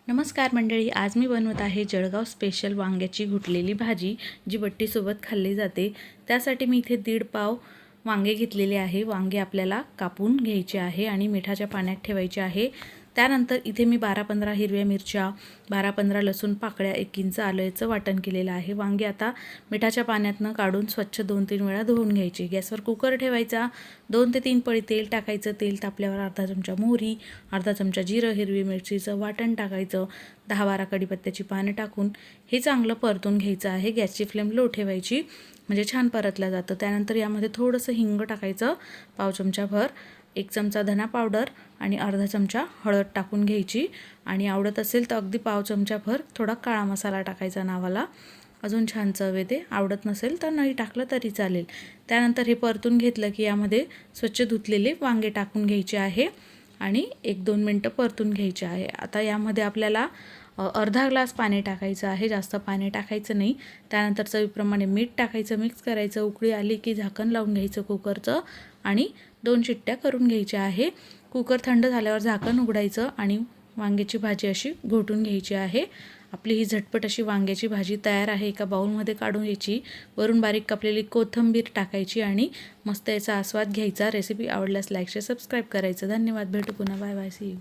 नमस्कार मंडळी, आज मी बनवत आहे जळगाव स्पेशल वांग्याची घुटलेली भाजी, जी बट्टीसोबत खाल्ली जाते। त्यासाठी मी इथे 1.5 पाव वांगे घेतलेले आहे। वांगे आपल्याला कापून घ्यायचे आहे आणि मिठाच्या पाण्यात ठेवायचे आहे। त्यानंतर इथे मी 12-15 हिरव्या मिरच्या, 12-15 लसूण पाकळ्या, 1 इंच आल्याचं वाटण केलेलं आहे। वांगे आता मिठाच्या पाण्यातनं काढून स्वच्छ 2-3 वेळा धुवून घ्यायचे। गॅसवर कुकर ठेवायचा, 2 ते 3 पळी तेल टाकायचं। तेल तापल्यावर अर्धा चमचा मोहरी, अर्धा चमचा जिरं, हिरवी मिरचीचं वाटण टाकायचं, 10-12 कढीपत्त्याची पाने टाकून हे चांगलं परतून घ्यायचं आहे। गॅसची फ्लेम लो ठेवायची, म्हणजे छान परतलं जातं। त्यानंतर यामध्ये थोडंसं हिंग टाकायचं, पाव चमचाभर, 1 चमचा धना पावडर आणि अर्धा चमचा हळद टाकून घ्यायची। आणि आवडत असेल तर अगदी पाव चमचाभर थोडा काळा मसाला टाकायचा नावाला, अजून छान चव येते। आवडत नसेल तर नाही टाकलं तरी चालेल। त्यानंतर हे परतून घेतलं की यामध्ये स्वच्छ धुतलेले वांगे टाकून घ्यायचे आहे आणि 1-2 मिनटं परतून घ्यायचे आहे। आता यामध्ये आपल्याला अर्धा ग्लास पाणी टाकायचं आहे, जास्त पाणी टाकायचं नाही। त्यानंतर चवीप्रमाणे मीठ टाकायचं, मिक्स करायचं। उकळी आली की झाकण लावून घ्यायचं कुकरचं आणि 2 शिट्ट्या करून घ्यायच्या आहे। कुकर थंड झाल्यावर झाकण उघडायचं आणि वांग्याची भाजी अशी घोटून घ्यायची आहे। आपली ही झटपट अशी वांग्याची भाजी तयार आहे। एका बाउलमध्ये काढून घ्यायची, वरून बारीक कापलेली कोथिंबीर टाकायची आणि मस्त याचा आस्वाद घ्यायचा। रेसिपी आवडल्यास लाईक शेअर सबस्क्राईब करायचं। धन्यवाद, भेटू पुन्हा, बाय बाय, सी यू।